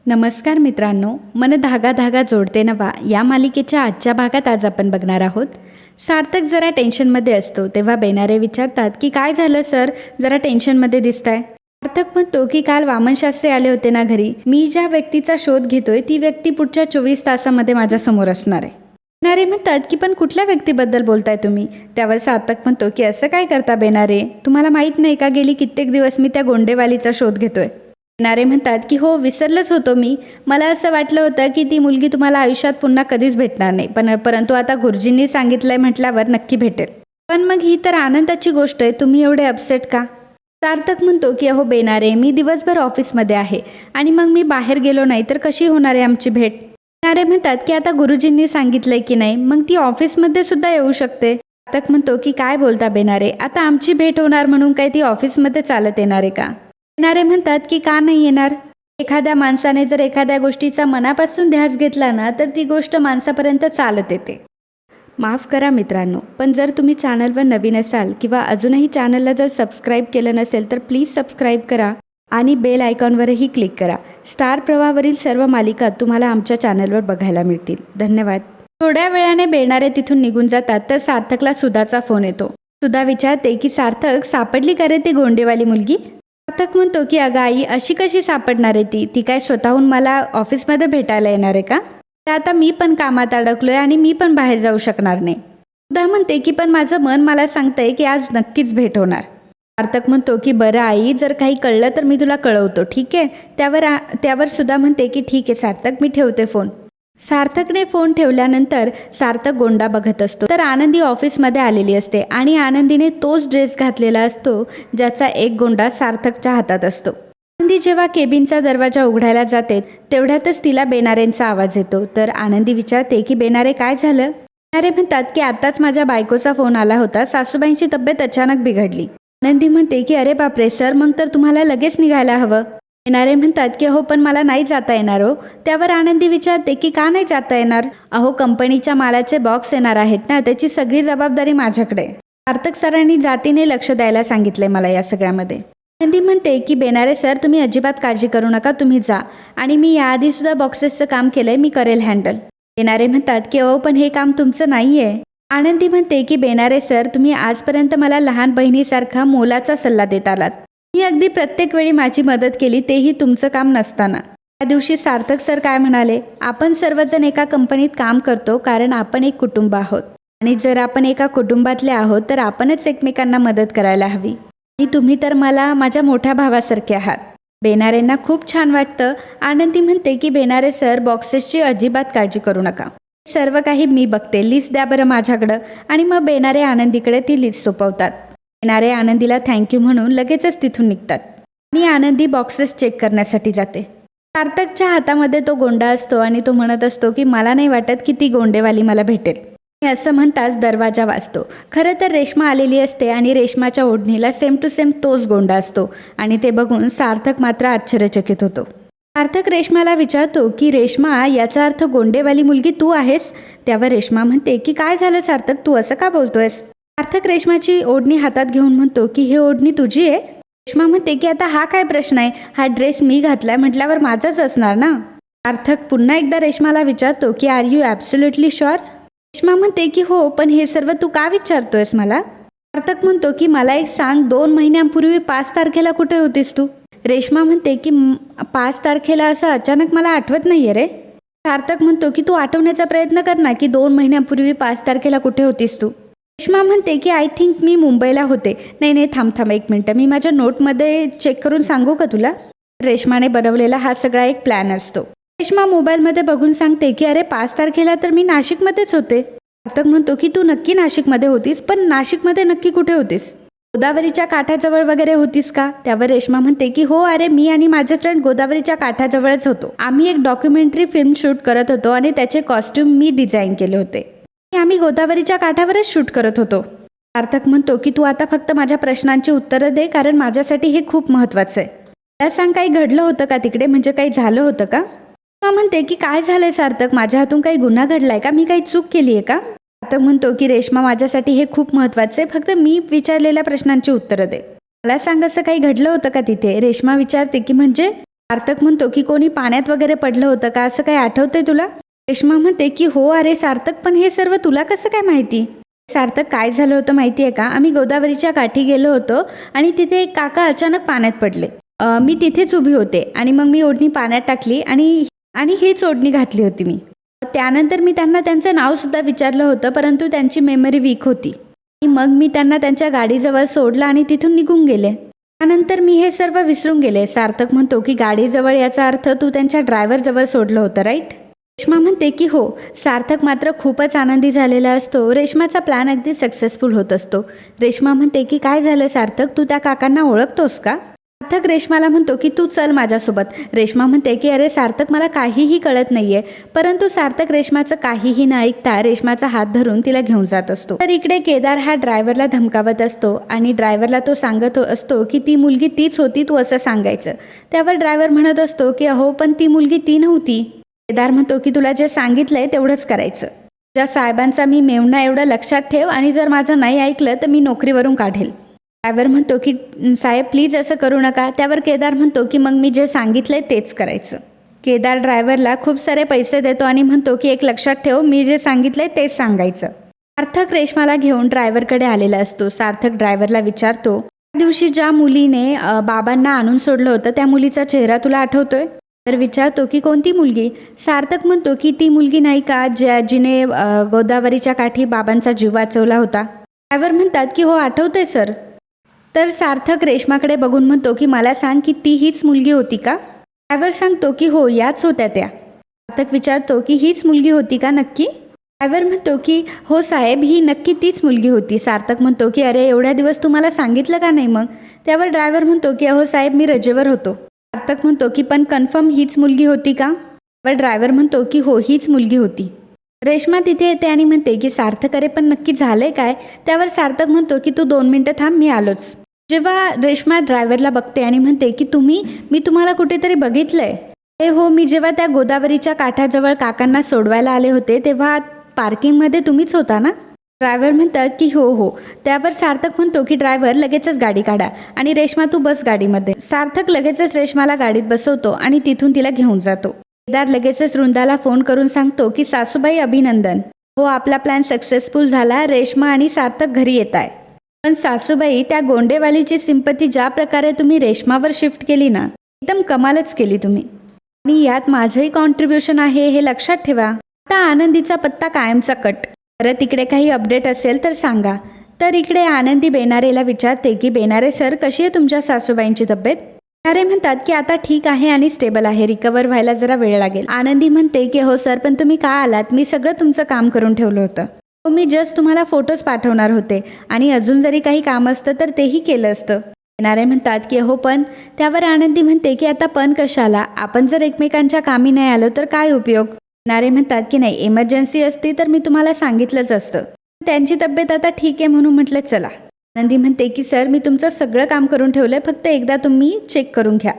नमस्कार मित्रांनो, मन धागा धागा जोडते नवा या मालिकेच्या आजच्या भागात आज आपण बघणार आहोत. सार्थक जरा टेन्शनमध्ये असतो तेव्हा बेनारे विचारतात की काय झालं सर, जरा टेन्शनमध्ये दिसताय. सार्थक म्हणतो की काल वामनशास्त्री आले होते ना घरी, मी ज्या व्यक्तीचा शोध घेतोय ती व्यक्ती पुढच्या 24 तासामध्ये माझ्यासमोर असणार आहे. बेनारे म्हणतात की पण कुठल्या व्यक्तीबद्दल बोलताय तुम्ही. त्यावर सार्थक म्हणतो की असं काय करता बेनारे, तुम्हाला माहीत नाही का गेली कित्येक दिवस मी त्या गोंडेवालीचा शोध घेतोय. बेनारे म्हणतात की हो, विसरलंच होतो मी. मला असं वाटलं होतं की ती मुलगी तुम्हाला आयुष्यात पुन्हा कधीच भेटणार नाही, परंतु आता गुरुजींनी सांगितलंय म्हटल्यावर नक्की भेटेल. पण मग ही तर आनंदाची गोष्ट आहे, तुम्ही एवढे अपसेट का. सार्थक म्हणतो की अहो बेनारे, मी दिवसभर ऑफिसमध्ये आहे आणि मग मी बाहेर गेलो नाही तर कशी होणार आहे आमची भेट. बेनारे म्हणतात की आता गुरुजींनी सांगितलंय की नाही, मग ती ऑफिसमध्ये सुद्धा येऊ शकते. सार्थक म्हणतो की काय बोलता बेनारे, आता आमची भेट होणार म्हणून काय ती ऑफिसमध्ये चालत येणार आहे का. बेनारे म्हणतात की का नाही येणार. एखाद्या माणसाने जर एखाद्या गोष्टीचा मनापासून ध्यास घेतला ना तर ती गोष्ट माणसापर्यंत चालत येते. माफ करा मित्रांनो, पण जर तुम्ही चॅनलवर नवीन असाल किंवा अजूनही चॅनलला जर सबस्क्राईब केलं नसेल तर प्लीज सबस्क्राईब करा आणि बेल आयकॉनवरही क्लिक करा. स्टार प्रवाहावरील सर्व मालिका तुम्हाला आमच्या चॅनलवर बघायला मिळतील. धन्यवाद. थोड्या वेळाने बेनारे तिथून निघून जातात तर सार्थकला सुधाचा फोन येतो. सुधा विचारते की सार्थक, सापडली का रे ती गोंडेवाली मुलगी. सार्थक म्हणतो की अगं आई, अशी कशी सापडणार आहे ती काय स्वतःहून मला ऑफिसमध्ये भेटायला येणार आहे का. तर आता मी पण कामात अडकलोय आणि मी पण बाहेर जाऊ शकणार नाही. सुधा म्हणते की पण माझं मन मला सांगतंय की आज नक्कीच भेट होणार. सार्थक म्हणतो की बरं आई, जर काही कळलं तर मी तुला कळवतो, ठीक आहे. त्यावर सुधा म्हणते की ठीक आहे सार्थक, मी ठेवते फोन. सार्थकने फोन ठेवल्यानंतर सार्थक गोंडा बघत असतो तर आनंदी ऑफिसमध्ये आलेली असते आणि आनंदीने तोच ड्रेस घातलेला असतो ज्याचा एक गोंडा सार्थकच्या हातात असतो. आनंदी जेव्हा केबिनचा दरवाजा उघडायला जाते तेवढ्यातच तिला बेनारेंचा आवाज येतो. तर आनंदी विचारते की बेनारे काय झालं. बेनारे म्हणतात की आताच माझ्या बायकोचा फोन आला होता, सासूबाईंची तब्येत अचानक बिघडली. आनंदी म्हणते की अरे बापरे सर, मग तर तुम्हाला लगेच निघायला हवं. बेनारे म्हणतात की अहो पण मला नाही जाता येणार हो. त्यावर आनंदी विचारते की का नाही जाता येणार. अहो कंपनीच्या मालाचे बॉक्स येणार आहेत ना, त्याची सगळी जबाबदारी माझ्याकडे. सार्थक सरांनी जातीने लक्ष द्यायला सांगितले मला या सगळ्यामध्ये. आनंदी म्हणते की बेनारे सर, तुम्ही अजिबात काळजी करू नका, तुम्ही जा, आणि मी याआधी सुद्धा बॉक्सेसचं काम केलंय, मी करेल हँडल. बेनारे म्हणतात की अहो पण हे काम तुमचं नाही आहे. आनंदी म्हणते की बेनारे सर, तुम्ही आजपर्यंत मला लहान बहिणीसारखा मोलाचा सल्ला देत आलात. मी अगदी प्रत्येक वेळी माझी मदत केली, तेही तुमचं काम नसताना. त्या दिवशी सार्थक सर काय म्हणाले, आपण सर्वजण एका कंपनीत काम करतो कारण आपण एक कुटुंब आहोत आणि जर आपण एका कुटुंबातले आहोत तर आपणच एकमेकांना मदत करायला हवी. आणि तुम्ही तर मला माझ्या मोठ्या भावासारखे आहात. बेनारेंना खूप छान वाटतं. आनंदी म्हणते की बेनारे सर, बॉक्सेसची अजिबात काळजी करू नका, सर्व काही मी बघते, लिस्ट द्या बरं माझ्याकडं. आणि मग बेनारे आनंदीकडे ती लिस्ट सोपवतात. बेनारे आनंदीला थँक्यू म्हणून लगेचच तिथून निघतात आणि आनंदी बॉक्सेस चेक करण्यासाठी जाते. सार्थकच्या हातामध्ये तो गोंडा असतो आणि तो म्हणत असतो की मला नाही वाटत की ती गोंडेवाली मला भेटेल. असं म्हणताच दरवाजा वाजतो. खरं तर रेश्मा आलेली असते आणि रेश्माच्या ओढणीला सेम टू सेम तोच गोंडा असतो आणि ते बघून सार्थक मात्र आश्चर्यचकित होतो. सार्थक रेश्माला विचारतो की रेश्मा, याचा अर्थ गोंडेवाली मुलगी तू आहेस. त्यावर रेश्मा म्हणते की काय झालं सार्थक, तू असं का बोलतोयस. सार्थक रेश्माची ओढणी हातात घेऊन म्हणतो की ही ओढणी तुझी आहे. रेश्मा म्हणते की आता हा काय प्रश्न आहे, हा ड्रेस मी घातलाय म्हटल्यावर माझाच असणार ना. सार्थक पुन्हा एकदा रेश्माला विचारतो की are you absolutely sure. Reshma म्हणते की हो, पण हे सर्व तू का विचारतोयस मला. सार्थक म्हणतो की मला एक सांग, 2 महिन्यांपूर्वी 5 तारखेला कुठे होतीस तू. रेश्मा म्हणते की 5 तारखेला असं अचानक मला आठवत नाहीये रे. सार्थक म्हणतो की तू आठवण्याचा प्रयत्न कर ना की 2 महिन्यांपूर्वी 5 तारखेला कुठे होतीस तू. रेश्मा म्हणते की आय थिंक मी मुंबईला होते. नाही थांब 1 मिनटं, मी माझ्या नोटमध्ये चेक करून सांगू का तुला. रेश्माने बनवलेला हा सगळा एक प्लॅन असतो. रेश्मा मोबाईलमध्ये बघून सांगते की अरे 5 तारखेला तर मी नाशिकमध्येच होते. सार्थक म्हणतो की तू नक्की नाशिकमध्ये होतीस, पण नाशिकमध्ये नक्की कुठे होतीस. गोदावरीच्या काठाजवळ वगैरे होतीस का. त्यावर रेश्मा म्हणते की हो, अरे मी आणि माझे फ्रेंड गोदावरीच्या काठाजवळच होतो. आम्ही एक डॉक्युमेंटरी फिल्म शूट करत होतो आणि त्याचे कॉस्ट्युम मी डिझाईन केले होते. आम्ही गोदावरीच्या काठावरच शूट करत होतो. सार्थक म्हणतो की तू आता फक्त माझ्या प्रश्नांची उत्तरं दे, कारण माझ्यासाठी हे खूप महत्त्वाचं आहे. मला सांग, काही घडलं होतं का तिकडे, म्हणजे काही झालं होतं का. म्हणते की काय झालंय सार्थक, माझ्या हातून काही गुन्हा घडलाय का, मी काही चूक केली आहे का. सार्थक म्हणतो की रेश्मा, माझ्यासाठी हे खूप महत्त्वाचं आहे, फक्त मी विचारलेल्या प्रश्नांची उत्तरं दे. मला सांग, असं काही घडलं होतं का तिथे. रेश्मा विचारते की म्हणजे. सार्थक म्हणतो की कोणी पाण्यात वगैरे पडलं होतं का, असं काही आठवतंय तुला? रेश्मा म्हणते की हो अरे सार्थक, पण हे सर्व तुला कसं काय माहिती? सार्थक, काय झालं होतं माहिती आहे का, आम्ही गोदावरीच्या काठी गेलो होतो आणि तिथे एक काका अचानक पाण्यात पडले. मी तिथेच उभी होते आणि मग मी ओढणी पाण्यात टाकली आणि आणि हीच ओढणी घातली होती मी. त्यानंतर मी त्यांना त्यांचं नावसुद्धा विचारलं होतं, परंतु त्यांची मेमरी वीक होती. मग मी त्यांना त्यांच्या गाडीजवळ सोडलं आणि तिथून निघून गेले. त्यानंतर मी हे सर्व विसरून गेले. सार्थक म्हणतो की गाडीजवळ याचा अर्थ तू त्यांच्या ड्रायव्हरजवळ सोडलं होतं, राईट? रेश्मा म्हणते की हो. सार्थक मात्र खूपच आनंदी झालेला असतो. रेश्माचा प्लॅन अगदी सक्सेसफुल होत असतो. रेश्मा म्हणते की काय झालं सार्थक, तू त्या काकांना ओळखतोस का? सार्थक रेश्माला म्हणतो की तू चल माझ्यासोबत. रेश्मा म्हणते की अरे सार्थक, मला काहीही कळत नाहीये. परंतु सार्थक रेश्माचं काहीही न ऐकता रेश्माचा हात धरून तिला घेऊन जात असतो. तर इकडे केदार हा ड्रायव्हरला धमकावत असतो आणि ड्रायव्हरला तो सांगत असतो की ती मुलगी तीच होती, तू असं सांगायचं. त्यावर ड्रायव्हर म्हणत असतो की अहो पण ती मुलगी ती नव्हती. केदार म्हणतो की तुला जे सांगितलंय तेवढंच करायचं. ज्या साहेबांचा मी मेवणा एवढं लक्षात ठेव, आणि जर माझं नाही ऐकलं तर मी नोकरीवरून काढेल. ड्रायव्हर म्हणतो की साहेब प्लीज असं करू नका. त्यावर केदार म्हणतो की मग मी जे सांगितलंय तेच करायचं. केदार ड्रायव्हरला खूप सारे पैसे देतो आणि म्हणतो की एक लक्षात ठेव, मी जे सांगितलंय तेच सांगायचं. सार्थक रेश्माला घेऊन ड्रायव्हरकडे आलेला असतो. सार्थक ड्रायव्हरला विचारतो, त्या दिवशी ज्या मुलीने बाबांना आणून सोडलं होतं त्या मुलीचा चेहरा तुला आठवतोय? तर विचारतो की कोणती मुलगी? सार्थक म्हणतो की ती मुलगी नाही का जिने गोदावरीच्या काठी बाबांचा जीव वाचवला होता. ड्रायव्हर म्हणतात की हो आठवतंय सर. तर सार्थक रेश्माकडे बघून म्हणतो की मला सांग की ती हीच मुलगी होती का? ड्रायव्हर सांगतो की हो याच होत्या त्या. सार्थक विचारतो की हीच मुलगी होती का नक्की? ड्रायव्हर म्हणतो की हो साहेब, ही नक्की तीच मुलगी होती. सार्थक म्हणतो की अरे एवढ्या दिवस तुम्हाला सांगितलं का नाही मग? त्यावर ड्रायव्हर म्हणतो की अहो साहेब, मी रजेवर होतो. सार्थक म्हणतो की पण कन्फर्म हीच मुलगी होती का? त्यावर ड्रायव्हर म्हणतो की हो हीच मुलगी होती. रेश्मा तिथे येते आणि म्हणते की सार्थक अरे पण नक्की झालंय काय? त्यावर सार्थक म्हणतो की तू 2 मिनिटं थांब, मी आलोच. जेव्हा रेश्मा ड्रायव्हरला बघते आणि म्हणते की मी तुम्हाला कुठेतरी बघितलंय. हो, मी जेव्हा त्या गोदावरीच्या काठाजवळ काकांना सोडवायला आले होते तेव्हा पार्किंगमध्ये तुम्हीच होता ना? ड्रायव्हर म्हणतात की हो हो. त्यावर सार्थक म्हणतो की ड्रायव्हर लगेचच गाडी काढा आणि रेश्मा तू बस गाडीमध्ये. सार्थक लगेचच रेश्माला गाडीत बसवतो आणि तिथून तिला घेऊन जातो. केदार लगेचच वृंदाला फोन करून सांगतो की सासूबाई अभिनंदन. हो, आपला प्लॅन सक्सेसफुल झाला. रेश्मा आणि सार्थक घरी येत आहे. पण सासूबाई, त्या गोंडेवालीची सिंपती ज्या प्रकारे तुम्ही रेश्मावर शिफ्ट केली ना, एकदम कमालच केली तुम्ही. आणि यात माझंही कॉन्ट्रीब्युशन आहे हे लक्षात ठेवा. आता आनंदीचा पत्ता कायमचा कट. परत इकडे काही अपडेट असेल तर सांगा. तर इकडे आनंदी बेनारेला विचारते की बेनारे सर, कशी आहे तुमच्या सासूबाईंची तब्येत? बेनारे म्हणतात की आता ठीक आहे आणि स्टेबल आहे, रिकवर व्हायला जरा वेळ लागेल. आनंदी म्हणते की हो सर, पण तुम्ही का आलात? मी सगळं तुमचं काम करून ठेवलं होतं. हो, मी जस्ट तुम्हाला फोटोज पाठवणार होते आणि अजून जरी काही काम असतं तर तेही केलं असतं. बेनारे म्हणतात की हो पण. त्यावर आनंदी म्हणते की आता पण कशाला, आपण जर एकमेकांच्या कामी नाही आलो तर काय उपयोग? बेनारे म्हणतात की नाही, इमर्जन्सी असती तर मी तुम्हाला सांगितलंच असतं. त्यांची तब्येत आता ठीक आहे म्हणून म्हटलं चला. आनंदी म्हणते की सर, मी तुमचं सगळं काम करून ठेवलंय, फक्त एकदा तुम्ही चेक करून घ्या.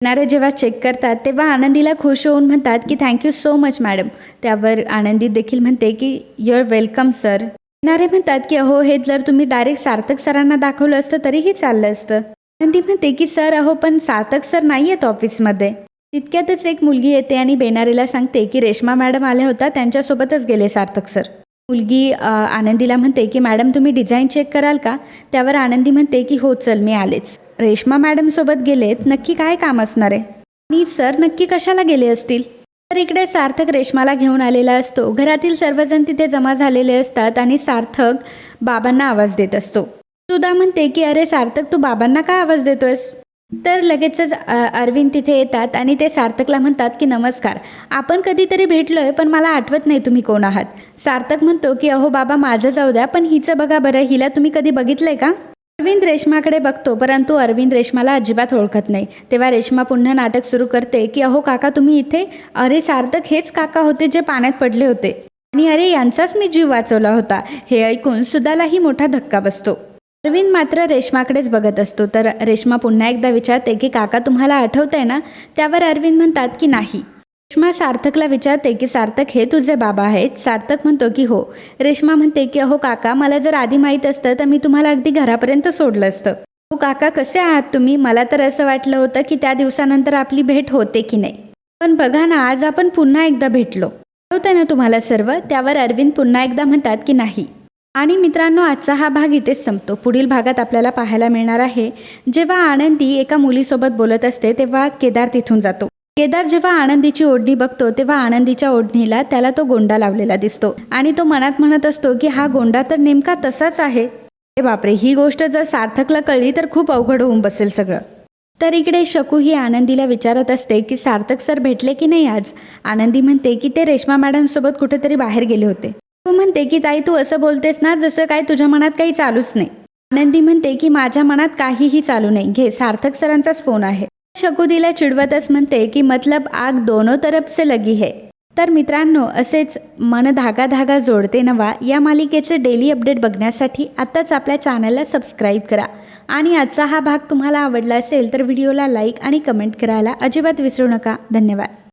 बेनारे जेव्हा चेक करतात तेव्हा आनंदीला खुश होऊन म्हणतात की थँक्यू सो मच मॅडम. त्यावर आनंदी देखील म्हणते की युअर वेलकम सर. बेनारे म्हणतात की अहो, हे जर तुम्ही डायरेक्ट सार्थक सरांना दाखवलं असतं तरीही चाललं असतं. आनंदी म्हणते की सर अहो, पण सार्थक सर नाही आहेत ऑफिसमध्ये. तितक्यातच एक मुलगी येते आणि बेनारेला सांगते की रेश्मा मॅडम आल्या होत्या, त्यांच्यासोबतच गेले सार्थक सर. मुलगी आनंदीला म्हणते की मॅडम तुम्ही डिझाईन चेक कराल का? त्यावर आनंदी म्हणते की हो चल, मी आलेच. रेश्मा मॅडम सोबत गेलेत, नक्की काय काम असणार आहे आणि सर नक्की कशाला गेले असतील? तर इकडे सार्थक रेश्माला घेऊन आलेला असतो. घरातील सर्वजण तिथे जमा झालेले असतात आणि सार्थक बाबांना आवाज देत असतो. सुधा म्हणते की अरे सार्थक, तू बाबांना का आवाज देतोयस? तर लगेचच अरविंद तिथे येतात आणि ते सार्थकला म्हणतात की नमस्कार, आपण कधीतरी भेटलोय पण मला आठवत नाही तुम्ही कोण आहात. सार्थक म्हणतो की अहो बाबा, माझं जाऊ द्या, पण हिचं बघा बरं, हिला तुम्ही कधी बघितलंय का? अरविंद रेश्माकडे बघतो परंतु अरविंद रेश्माला अजिबात ओळखत नाही. तेव्हा रेश्मा पुन्हा नाटक सुरू करते की अहो काका, तुम्ही इथे? अरे सार्थक, हेच काका होते जे पाण्यात पडले होते आणि अरे यांचाच मी जीव वाचवला होता. हे ऐकून सुधालाही मोठा धक्का बसतो. अरविंद मात्र रेश्माकडेच बघत असतो. तर रेश्मा पुन्हा एकदा विचारते की काका, तुम्हाला आठवतंय ना? त्यावर अरविंद म्हणतात की नाही. रेश्मा सार्थकला विचारते की सार्थक, हे तुझे बाबा आहेत? सार्थक म्हणतो की हो. रेश्मा म्हणते की अहो काका, मला जर आधी माहीत असतं तर मी तुम्हाला अगदी घरापर्यंत सोडलं असतं. हो काका, कसे आहात तुम्ही? मला तर असं वाटलं होतं की त्या दिवसानंतर आपली भेट होते की नाही. पण बघा ना, आज आपण पुन्हा एकदा भेटलो. होतं ना तुम्हाला सर्व? त्यावर अरविंद पुन्हा एकदा म्हणतात की नाही. आणि मित्रांनो, आजचा हा भाग इथेच संपतो. पुढील भागात आपल्याला पाहायला मिळणार आहे, जेव्हा आनंदी एका मुलीसोबत बोलत असते तेव्हा केदार तिथून जातो. केदार जेव्हा आनंदीची ओढणी बघतो तेव्हा आनंदीच्या ओढणीला त्याला तो गोंडा लावलेला दिसतो आणि तो मनात म्हणत असतो की हा गोंडा तर नेमका तसाच आहे. ए बापरे, ही गोष्ट जर सार्थकला कळली तर खूप अवघड होऊन बसेल सगळं. तर इकडे शकू ही आनंदीला विचारत असते की सार्थक सर भेटले की नाही आज. आनंदी म्हणते की ते रेश्मा मॅडमसोबत कुठेतरी बाहेर गेले होते. तू म्हणते की ताई, तू असं बोलतेस ना जसं काय तुझ्या मनात काही चालूच नाही. आनंदी म्हणते की माझ्या मनात काहीही चालू नाही, घे सार्थक सरांचाच फोन आहे. शकू तिला चिडवतच म्हणते की मतलब आग दोनों तरफ से लगी है. तर मित्रांनो, असेच मन धागा धागा जोडते नवा या मालिकेचे डेली अपडेट बघण्यासाठी आत्ताच आपल्या चॅनलला सबस्क्राईब करा. आणि आजचा हा भाग तुम्हाला आवडला असेल तर व्हिडिओला लाईक आणि कमेंट करायला अजिबात विसरू नका. धन्यवाद.